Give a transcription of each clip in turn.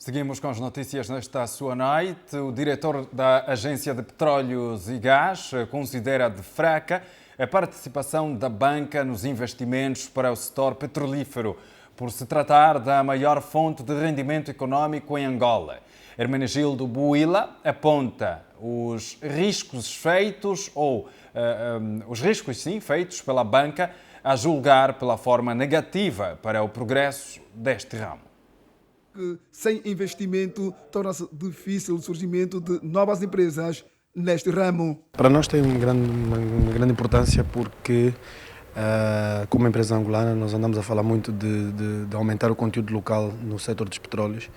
Seguimos com as notícias nesta sua noite. O diretor da Agência de Petróleos e Gás considera de fraca a participação da banca nos investimentos para o setor petrolífero, por se tratar da maior fonte de rendimento econômico em Angola. Hermenegildo Buila aponta os riscos feitos feitos pela banca, a julgar pela forma negativa para o progresso deste ramo. Sem investimento, torna-se difícil o surgimento de novas empresas neste ramo. Para nós tem uma grande importância porque, como empresa angolana, nós andamos a falar muito de aumentar o conteúdo local no setor dos petróleos,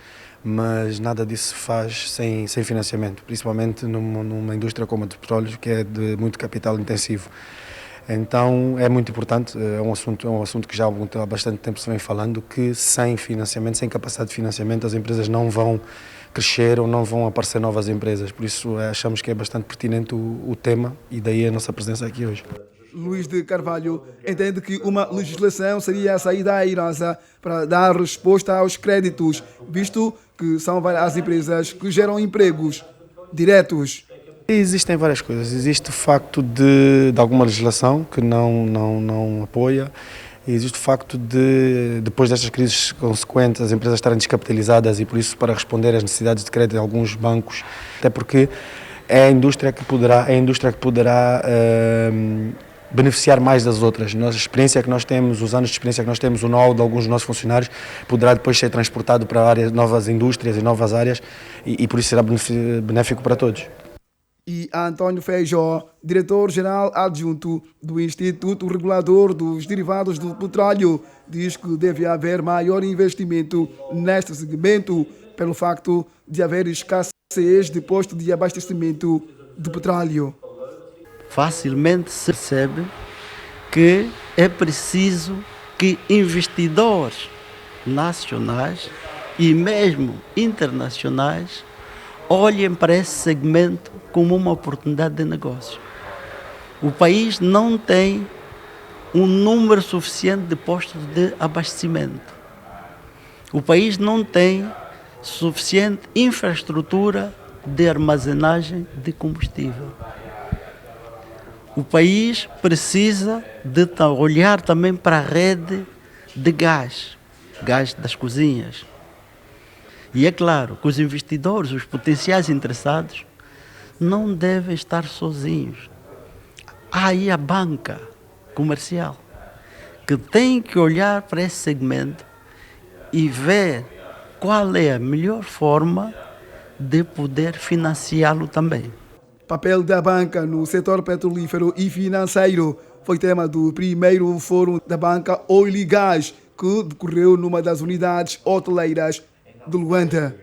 mas nada disso se faz sem financiamento, principalmente numa indústria como a de petróleos, que é de muito capital intensivo. Então é muito importante, é um assunto que já há bastante tempo se vem falando, que sem financiamento, sem capacidade de financiamento, as empresas não vão crescer ou não vão aparecer novas empresas. Por isso achamos que é bastante pertinente o tema e daí a nossa presença aqui hoje. Luís de Carvalho entende que uma legislação seria a saída airosa para dar resposta aos créditos, visto que são várias empresas que geram empregos diretos. Existem várias coisas. Existe o facto de alguma legislação que não apoia. Existe o facto de, depois destas crises consequentes, as empresas estarem descapitalizadas e, por isso, para responder às necessidades de crédito de alguns bancos, até porque é a indústria que poderá beneficiar mais das outras. A experiência que nós temos, os anos de experiência que nós temos, o know-how de alguns dos nossos funcionários, poderá depois ser transportado para áreas, novas indústrias e novas áreas e por isso será benéfico para todos. E António Feijó, diretor-geral adjunto do Instituto Regulador dos Derivados do Petróleo, diz que deve haver maior investimento neste segmento pelo facto de haver escassez de postos de abastecimento de petróleo. Facilmente se percebe que é preciso que investidores nacionais e mesmo internacionais olhem para esse segmento como uma oportunidade de negócio. O país não tem um número suficiente de postos de abastecimento. O país não tem suficiente infraestrutura de armazenagem de combustível. O país precisa de olhar também para a rede de gás das cozinhas. E é claro que os investidores, os potenciais interessados, não devem estar sozinhos. Há aí a banca comercial, que tem que olhar para esse segmento e ver qual é a melhor forma de poder financiá-lo também. Papel da banca no setor petrolífero e financeiro foi tema do primeiro Fórum da Banca Oil e Gás, que decorreu numa das unidades hoteleiras de Luanda.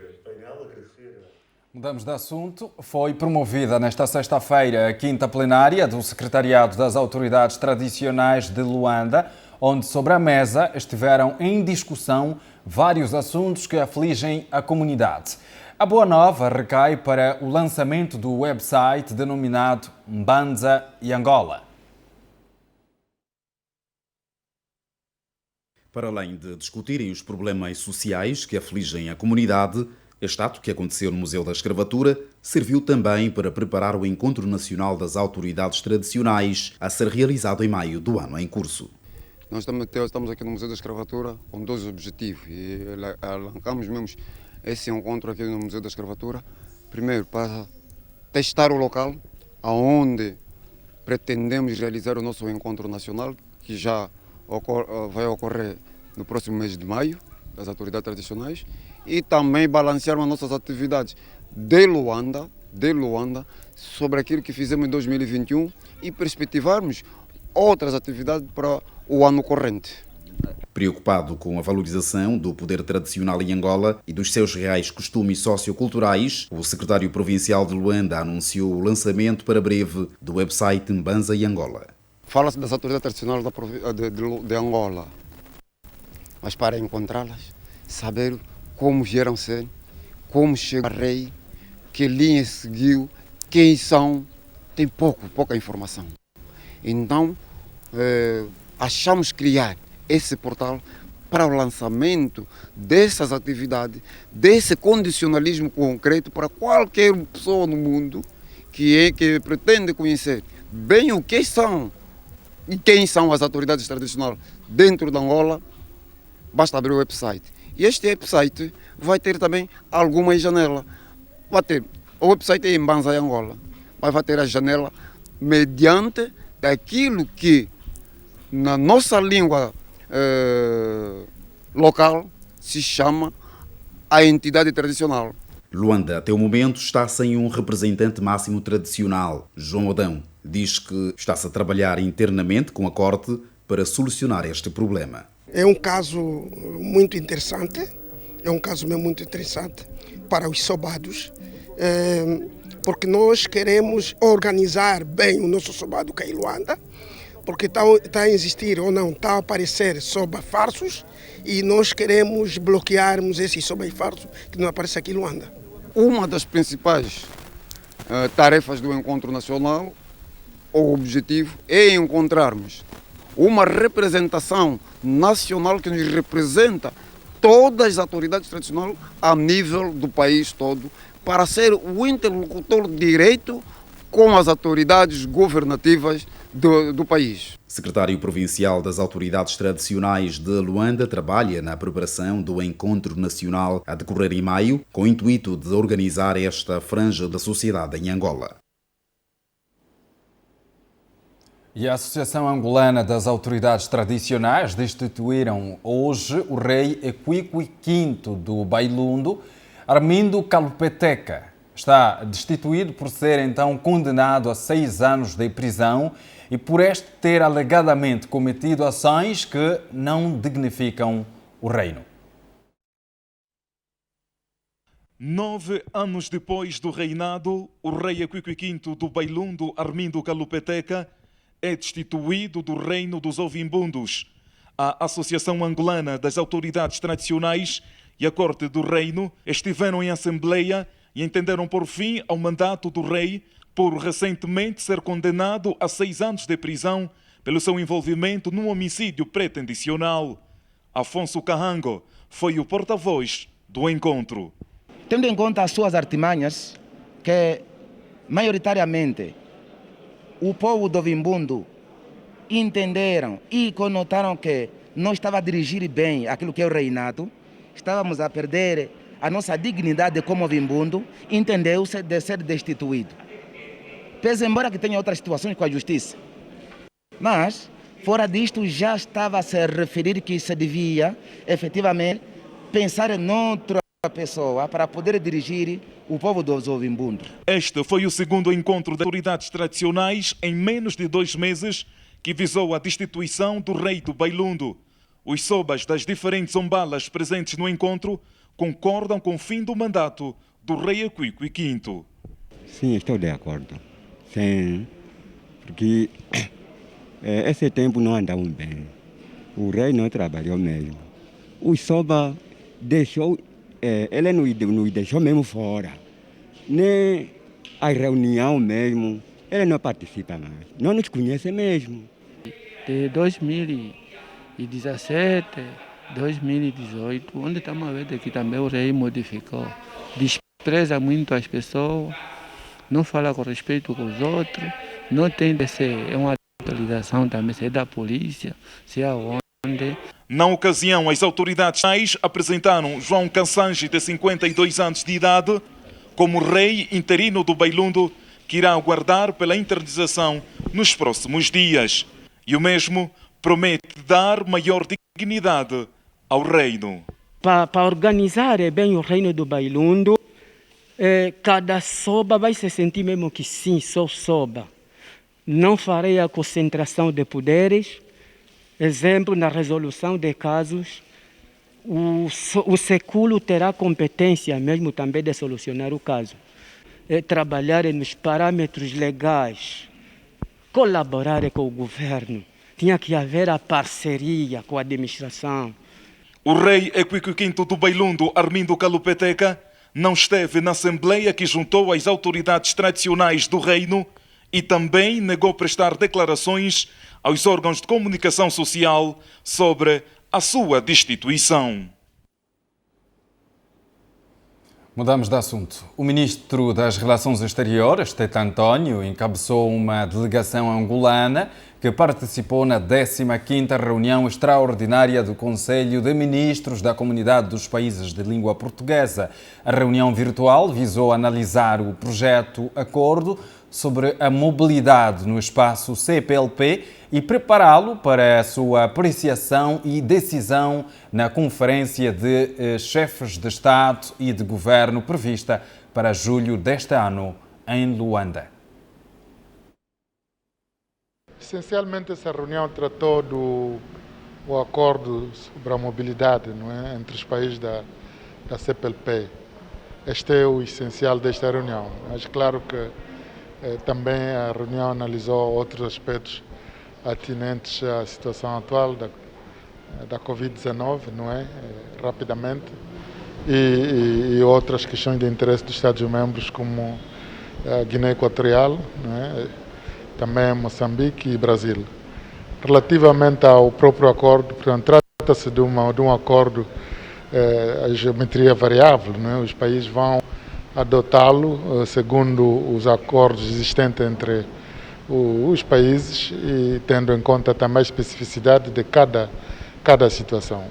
Mudamos de assunto. Foi promovida nesta sexta-feira a quinta plenária do Secretariado das Autoridades Tradicionais de Luanda, onde sobre a mesa estiveram em discussão vários assuntos que afligem a comunidade. A boa nova recai para o lançamento do website denominado Mbanza e Angola. Para além de discutirem os problemas sociais que afligem a comunidade, este ato, que aconteceu no Museu da Escravatura, serviu também para preparar o Encontro Nacional das Autoridades Tradicionais, a ser realizado em maio do ano em curso. Nós estamos aqui no Museu da Escravatura com dois objetivos e arrancamos mesmo esse encontro aqui no Museu da Escravatura, primeiro para testar o local aonde pretendemos realizar o nosso encontro nacional, que já vai ocorrer no próximo mês de maio, das autoridades tradicionais, e também balancear as nossas atividades de Luanda sobre aquilo que fizemos em 2021 e perspectivarmos outras atividades para o ano corrente. Preocupado com a valorização do poder tradicional em Angola e dos seus reais costumes socioculturais, o secretário provincial de Luanda anunciou o lançamento para breve do website Mbanza e Angola. Fala-se das autoridades tradicionais de Angola, mas para encontrá-las, saber como vieram ser, como chegou a rei, que linha seguiu, quem são, tem pouca informação. Então, achamos criar esse portal para o lançamento dessas atividades, desse condicionalismo concreto para qualquer pessoa no mundo que pretende conhecer bem o que são e quem são as autoridades tradicionais dentro da Angola, basta abrir o website. E este website vai ter também algumas janelas. O website é em Banzai Angola, mas vai ter a janela mediante daquilo que na nossa língua local se chama a entidade tradicional. Luanda, até o momento, está sem um representante máximo tradicional. João Adão diz que está-se a trabalhar internamente com a Corte para solucionar este problema. É um caso muito interessante, para os sobados, porque nós queremos organizar bem o nosso sobado que é em Luanda, porque está a existir ou não, está a aparecer soba farsos e nós queremos bloquearmos esses soba farsos que não aparecem aqui em Luanda. Uma das principais tarefas do Encontro Nacional, o objetivo é encontrarmos uma representação nacional que nos representa todas as autoridades tradicionais a nível do país todo, para ser o interlocutor direito com as autoridades governativas do país. Secretário Provincial das Autoridades Tradicionais de Luanda trabalha na preparação do Encontro Nacional a decorrer em maio, com o intuito de organizar esta franja da sociedade em Angola. E a Associação Angolana das Autoridades Tradicionais destituíram hoje o rei Equiqui V do Bailundo, Armindo Kalupeteca. Está destituído por ser então condenado a 6 anos de prisão e por este ter alegadamente cometido ações que não dignificam o reino. 9 anos depois do reinado, o rei Equiqui V do Bailundo, Armindo Kalupeteca, é destituído do reino dos ouvimbundos. A Associação Angolana das Autoridades Tradicionais e a Corte do Reino estiveram em assembleia e entenderam por fim ao mandato do rei por recentemente ser condenado a 6 anos de prisão pelo seu envolvimento num homicídio pretendicional. Afonso Carrango foi o porta-voz do encontro. Tendo em conta as suas artimanhas, que maioritariamente o povo do Ovimbundo entenderam e conotaram que não estava a dirigir bem aquilo que é o reinado, estávamos a perder a nossa dignidade como Ovimbundo, entendeu-se de ser destituído. Pese embora que tenha outras situações com a justiça. Mas, fora disto, já estava a se referir que se devia, efetivamente, pensar em outra pessoa para poder dirigir o povo dos Ovimbundo. Este foi o segundo encontro das autoridades tradicionais em menos de 2 meses que visou a destituição do rei do Bailundo. Os sobas das diferentes ombalas presentes no encontro concordam com o fim do mandato do rei Equiqui V. Sim, estou de acordo. Sim, porque esse tempo não andava bem. O rei não trabalhou mesmo. O soba deixou, ele nos deixou mesmo fora. Nem a reunião mesmo, ele não participa mais. Não nos conhece mesmo. De 2017, 2018, onde estamos a ver que também o rei modificou. Despreza muito as pessoas, não fala com respeito com os outros, não tem de ser, é uma atualização também, se é da polícia, se é aonde. Na ocasião, as autoridades apresentaram João Kansanji, de 52 anos de idade, como rei interino do Bailundo, que irá aguardar pela internização nos próximos dias. E o mesmo promete dar maior dignidade ao reino. Para organizar bem o reino do Bailundo, cada soba vai se sentir mesmo que sim, sou soba. Não farei a concentração de poderes. Exemplo, na resolução de casos, o século terá competência mesmo também de solucionar o caso. Trabalhar nos parâmetros legais, colaborar com o governo. Tinha que haver a parceria com a administração. O rei Equiqui V do Bailundo, Armindo Kalupeteca, não esteve na assembleia que juntou as autoridades tradicionais do reino e também negou prestar declarações aos órgãos de comunicação social sobre a sua destituição. Mudamos de assunto. O ministro das Relações Exteriores, Tete António, encabeçou uma delegação angolana que participou na 15ª reunião extraordinária do Conselho de Ministros da Comunidade dos Países de Língua Portuguesa. A reunião virtual visou analisar o projeto Acordo sobre a mobilidade no espaço CPLP e prepará-lo para a sua apreciação e decisão na Conferência de Chefes de Estado e de Governo prevista para julho deste ano em Luanda. Essencialmente, essa reunião tratou do acordo sobre a mobilidade, não é, entre os países da CPLP. Este é o essencial desta reunião. Mas claro que também a reunião analisou outros aspectos atinentes à situação atual da Covid-19, não é? Rapidamente, e outras questões de interesse dos Estados-membros, como a Guiné Equatorial, não é? Também Moçambique e Brasil. Relativamente ao próprio acordo, portanto, trata-se de um acordo, a geometria variável, não é? Os países vão adotá-lo segundo os acordos existentes entre os países e tendo em conta também a especificidade de cada situação.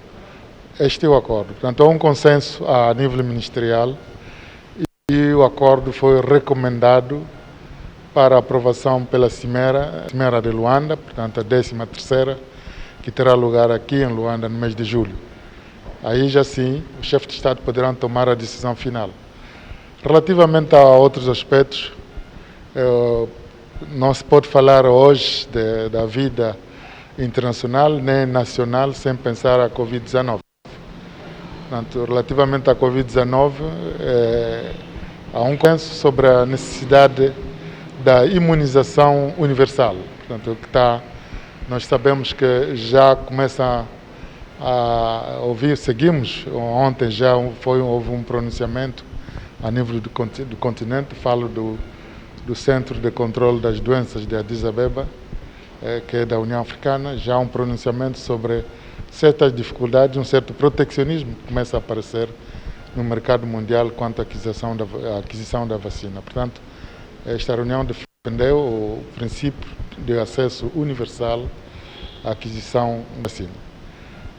Este é o acordo. Portanto, há um consenso a nível ministerial e o acordo foi recomendado para aprovação pela Cimeira de Luanda, portanto a 13ª, que terá lugar aqui em Luanda no mês de julho. Aí já sim, os chefes de Estado poderão tomar a decisão final. Relativamente a outros aspectos, não se pode falar hoje da vida internacional nem nacional sem pensar a Covid-19. Portanto, relativamente à Covid-19, há um consenso sobre a necessidade da imunização universal. Portanto, nós sabemos que já começa a ouvir, seguimos, ontem já houve um pronunciamento a nível do continente, falo do Centro de Controle das Doenças de Addis Abeba, que é da União Africana, já há um pronunciamento sobre certas dificuldades, um certo proteccionismo que começa a aparecer no mercado mundial quanto à aquisição da vacina. Portanto, esta reunião defendeu o princípio de acesso universal à aquisição da vacina.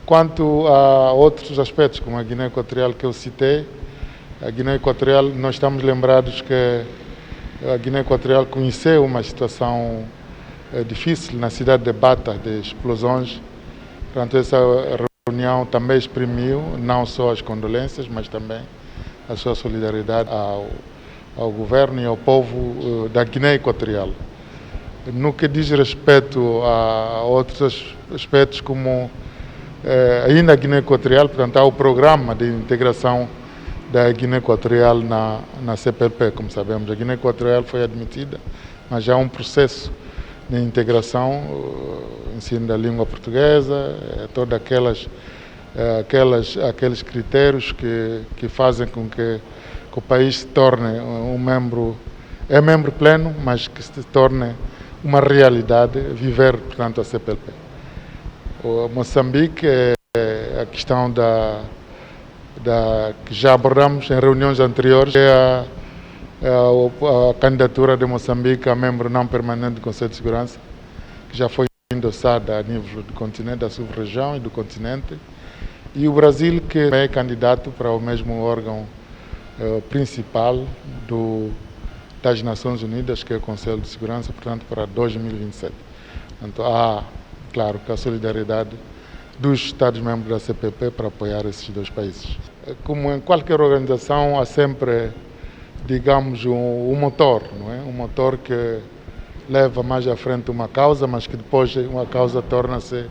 Quanto a outros aspectos, como a Guiné Equatorial que eu citei, a Guiné Equatorial, nós estamos lembrados que a Guiné Equatorial conheceu uma situação difícil na cidade de Bata, de explosões. Portanto, essa reunião também exprimiu não só as condolências, mas também a sua solidariedade ao governo e ao povo da Guiné Equatorial. No que diz respeito a outros aspectos, como ainda a Guiné Equatorial, portanto, há o programa de integração da Guiné Equatorial na CPLP, como sabemos. A Guiné Equatorial foi admitida, mas já há um processo de integração, ensino da língua portuguesa, todos aqueles critérios que fazem com que o país se torne membro pleno, mas que se torne uma realidade, viver, portanto, a CPLP. O Moçambique, a questão que já abordamos em reuniões anteriores, é a candidatura de Moçambique a membro não permanente do Conselho de Segurança, que já foi endossada a nível do continente, da sub-região e do continente, e o Brasil, que é candidato para o mesmo órgão principal das Nações Unidas, que é o Conselho de Segurança, portanto, para 2027. Portanto, há, claro, que a solidariedade dos Estados-membros da CPLP para apoiar esses dois países. Como em qualquer organização, há sempre, digamos, um motor, não é? Um motor que leva mais à frente uma causa, mas que depois uma causa torna-se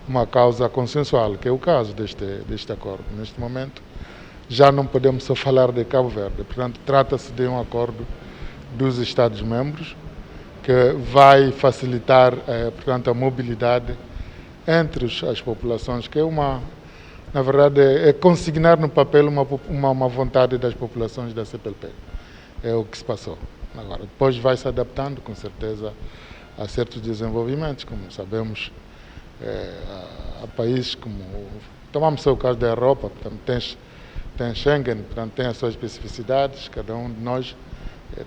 uma causa consensual, que é o caso deste acordo. Neste momento, já não podemos só falar de Cabo Verde. Portanto, trata-se de um acordo dos Estados-membros que vai facilitar, portanto, a mobilidade entre as populações, que é na verdade, é consignar no papel uma vontade das populações da CPLP. É o que se passou. Agora, depois vai se adaptando, com certeza, a certos desenvolvimentos. Como sabemos, a países como, tomamos o caso da Europa, portanto, tem Schengen, portanto, tem as suas especificidades, cada um de nós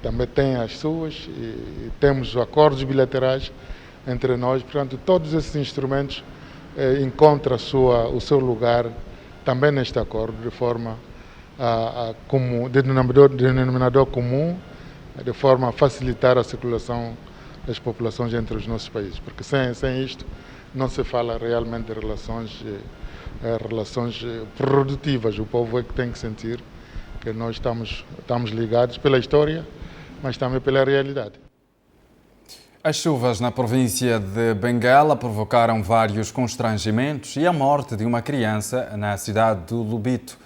também tem as suas, e temos acordos bilaterais entre nós, portanto, todos esses instrumentos encontram o seu lugar também neste acordo, de forma como denominador comum, de forma a facilitar a circulação das populações entre os nossos países, porque sem isto não se fala realmente de relações produtivas. O povo é que tem que sentir que nós estamos ligados pela história, mas também pela realidade. As chuvas na província de Benguela provocaram vários constrangimentos e a morte de uma criança na cidade do Lubito.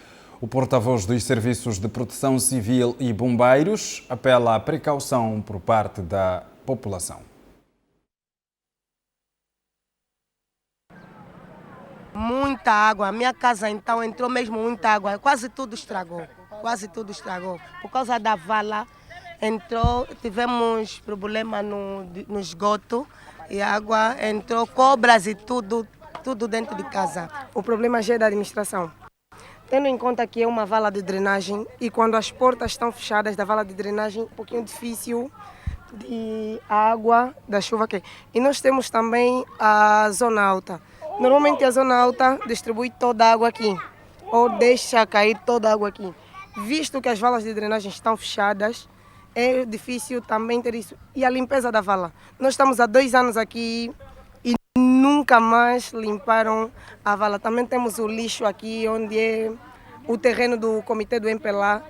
O porta-voz dos Serviços de Proteção Civil e Bombeiros apela à precaução por parte da população. Muita água. A minha casa então entrou mesmo muita água. Quase tudo estragou. Por causa da vala entrou, tivemos problema no esgoto e a água entrou, cobras e tudo dentro de casa. O problema já é da administração. Tendo em conta que é uma vala de drenagem e quando as portas estão fechadas da vala de drenagem, um pouquinho difícil de água da chuva aqui. E nós temos também a zona alta. Normalmente a zona alta distribui toda a água aqui, ou deixa cair toda a água aqui. Visto que as valas de drenagem estão fechadas, é difícil também ter isso. E a limpeza da vala. Nós estamos há 2 anos aqui e nunca mais limparam a vala. Também temos o lixo aqui, onde é o terreno do comitê do MPLA,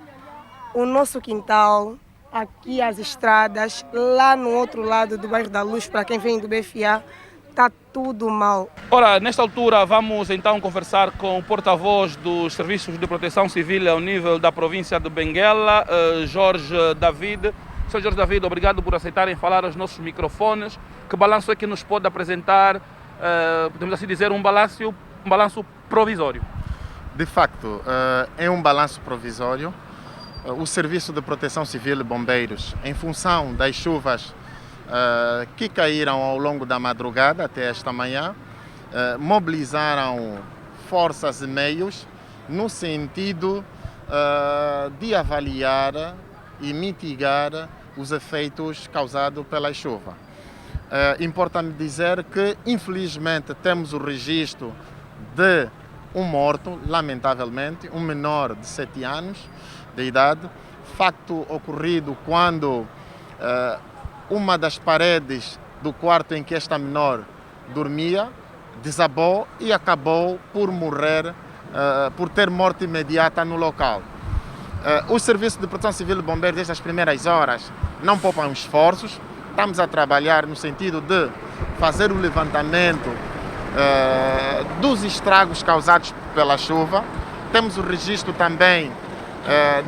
o nosso quintal, aqui as estradas, lá no outro lado do bairro da Luz, para quem vem do BFA, está tudo mal. Ora, nesta altura vamos então conversar com o porta-voz dos Serviços de Proteção Civil ao nível da província de Benguela, Jorge David. Sr. Jorge David, obrigado por aceitarem falar aos nossos microfones. Que balanço é que nos pode apresentar, podemos assim dizer, um balanço provisório? De facto, é um balanço provisório. O Serviço de Proteção Civil e Bombeiros, em função das chuvas que caíram ao longo da madrugada até esta manhã, mobilizaram forças e meios no sentido de avaliar e mitigar os efeitos causados pela chuva. Importa-me dizer que, infelizmente, temos o registro de um morto, lamentavelmente, um menor de 7 anos de idade, facto ocorrido quando uma das paredes do quarto em que esta menor dormia desabou e acabou por morrer, por ter morte imediata no local. O Serviço de Proteção Civil e Bombeiros, desde as primeiras horas, não poupam esforços. Estamos a trabalhar no sentido de fazer o levantamento dos estragos causados pela chuva. Temos o registro também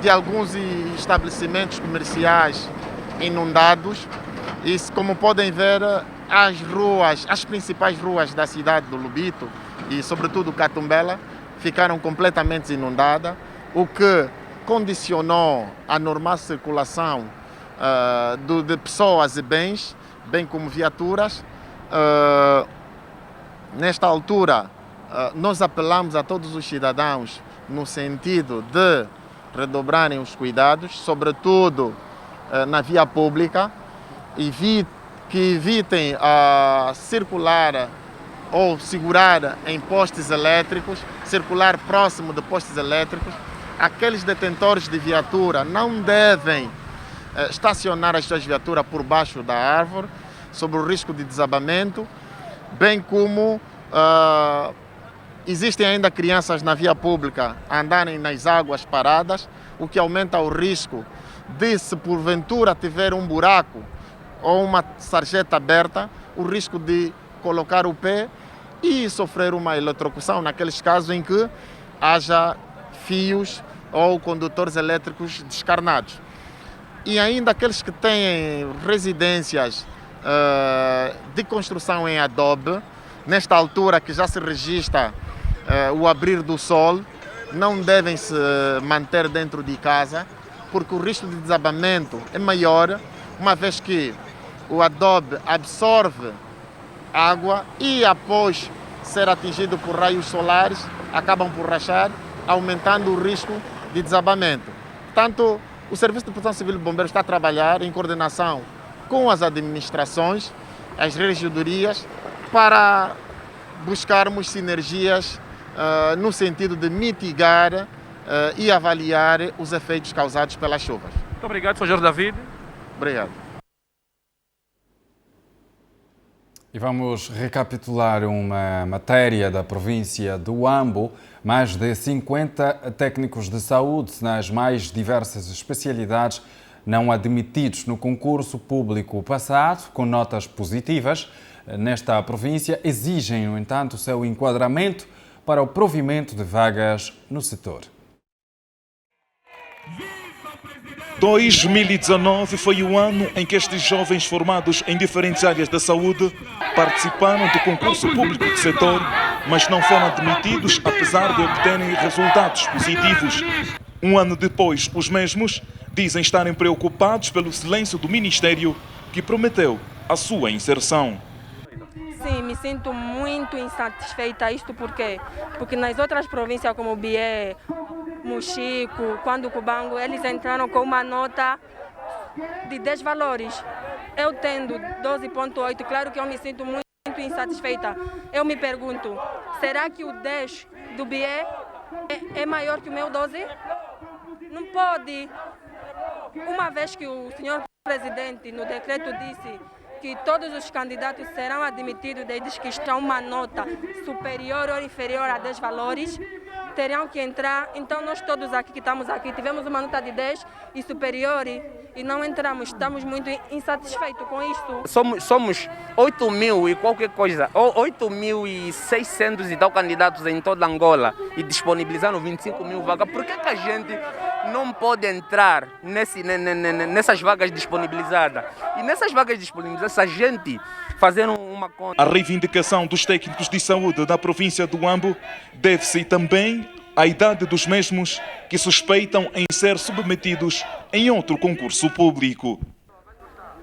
de alguns estabelecimentos comerciais inundados e, como podem ver, as principais ruas da cidade do Lubito e sobretudo Catumbela ficaram completamente inundadas, o que condicionou a normal circulação de pessoas e bens, bem como viaturas. Nesta altura, nós apelamos a todos os cidadãos no sentido de redobrarem os cuidados, sobretudo na via pública, que evitem circular ou segurar em postes elétricos, circular próximo de postes elétricos. Aqueles detentores de viatura não devem estacionar as suas viaturas por baixo da árvore, sob o risco de desabamento, bem como existem ainda crianças na via pública a andarem nas águas paradas, o que aumenta o risco de, se porventura tiver um buraco ou uma sarjeta aberta, o risco de colocar o pé e sofrer uma eletrocução, naqueles casos em que haja fios ou condutores elétricos descarnados. E ainda aqueles que têm residências de construção em adobe, nesta altura que já se registra o abrir do sol, não devem se manter dentro de casa, porque o risco de desabamento é maior, uma vez que o adobe absorve água e após ser atingido por raios solares, acabam por rachar, aumentando o risco de desabamento. Portanto, o Serviço de Proteção Civil e Bombeiros está a trabalhar em coordenação com as administrações, as regedorias, para buscarmos sinergias no sentido de mitigar e avaliar os efeitos causados pelas chuvas. Muito obrigado, Sr. Jorge David. Obrigado. E vamos recapitular uma matéria da província do Huambo. Mais de 50 técnicos de saúde nas mais diversas especialidades não admitidos no concurso público passado, com notas positivas nesta província, exigem, no entanto, o seu enquadramento para o provimento de vagas no setor. 2019 foi o ano em que estes jovens formados em diferentes áreas da saúde participaram do concurso público do setor, mas não foram admitidos apesar de obterem resultados positivos. Um ano depois, os mesmos dizem estarem preocupados pelo silêncio do Ministério que prometeu a sua inserção. Sim, me sinto muito insatisfeita. Isto por quê? Porque nas outras províncias como Bié, Mochico, Quando Cubango, eles entraram com uma nota de 10 valores. Eu tendo 12,8, claro que eu me sinto muito insatisfeita. Eu me pergunto, será que o 10 do Bié é maior que o meu 12? Não pode. Uma vez que o senhor presidente no decreto disse que todos os candidatos serão admitidos desde que estão uma nota superior ou inferior a 10 valores, terão que entrar. Então nós todos aqui que estamos aqui tivemos uma nota de 10 e superior e não entramos. Estamos muito insatisfeitos com isso. Somos 8 mil e qualquer coisa, 8.600 e tal candidatos em toda Angola e disponibilizaram 25 mil vagas. Por que a gente não pode entrar nessas vagas disponibilizadas? E nessas vagas disponibilizadas, a gente fazer uma conta. A reivindicação dos técnicos de saúde da província do Huambo deve-se também à idade dos mesmos que suspeitam em ser submetidos em outro concurso público.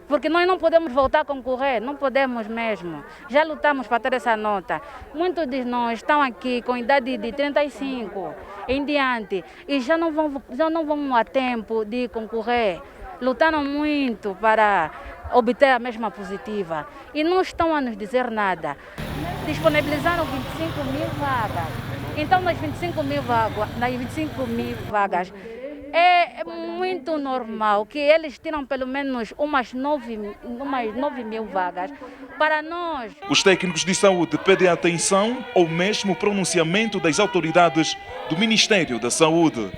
Porque nós não podemos voltar a concorrer, não podemos mesmo. Já lutamos para ter essa nota. Muitos de nós estão aqui com idade de 35 em diante e já não vão a tempo de concorrer. Lutaram muito para obter a mesma positiva e não estão a nos dizer nada. Disponibilizaram 25 mil vagas. Então, nas 25 mil vagas, é muito normal que eles tiram pelo menos umas 9 mil vagas para nós. Os técnicos de saúde pedem atenção ao mesmo pronunciamento das autoridades do Ministério da Saúde.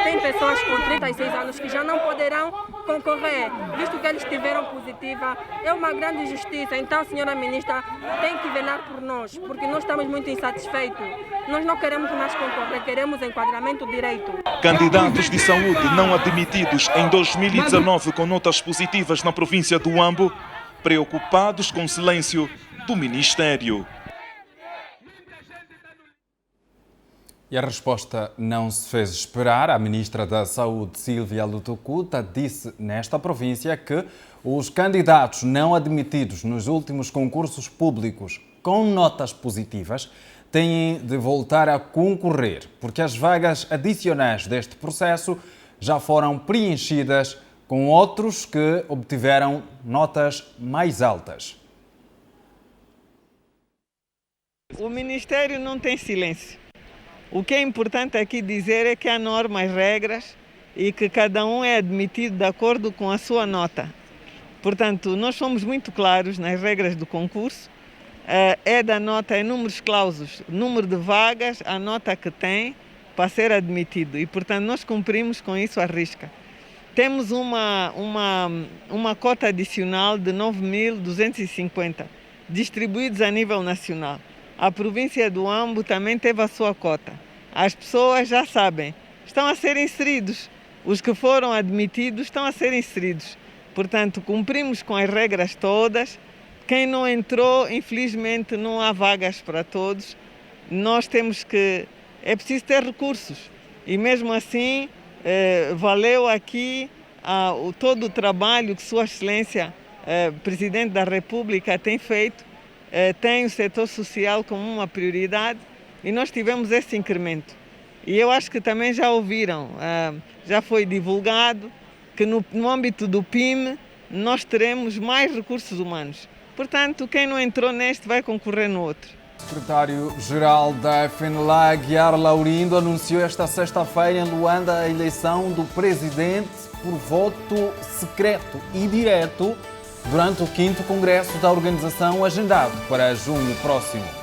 Tem pessoas com 36 anos que já não poderão concorrer, visto que eles tiveram positiva. É uma grande injustiça. Então, senhora ministra, tem que velar por nós, porque nós estamos muito insatisfeitos. Nós não queremos mais concorrer, queremos enquadramento direito. Candidatos de saúde não admitidos em 2019 com notas positivas na província do Huambo, preocupados com o silêncio do Ministério. E a resposta não se fez esperar. A ministra da Saúde, Sílvia Lutucuta, disse nesta província que os candidatos não admitidos nos últimos concursos públicos com notas positivas têm de voltar a concorrer, porque as vagas adicionais deste processo já foram preenchidas com outros que obtiveram notas mais altas. O Ministério não tem silêncio. O que é importante aqui dizer é que há normas, regras e que cada um é admitido de acordo com a sua nota. Portanto, nós somos muito claros nas regras do concurso. É da nota, é números clausos, número de vagas, a nota que tem para ser admitido. E, portanto, nós cumprimos com isso à risca. Temos uma cota adicional de 9.250, distribuídos a nível nacional. A província do Huambo também teve a sua cota. As pessoas já sabem, estão a ser inseridos. Os que foram admitidos estão a ser inseridos. Portanto, cumprimos com as regras todas. Quem não entrou, infelizmente, não há vagas para todos. Nós temos que... É preciso ter recursos. E mesmo assim, valeu aqui todo o trabalho que Sua Excelência, Presidente da República, tem feito tem o setor social como uma prioridade e nós tivemos esse incremento. E eu acho que também já ouviram, já foi divulgado que no âmbito do PIME nós teremos mais recursos humanos. Portanto, quem não entrou neste vai concorrer no outro. O secretário-geral da FNLA, Guiar Laurindo, anunciou esta sexta-feira em Luanda a eleição do presidente por voto secreto e direto durante o 5º Congresso da organização, agendado para junho próximo.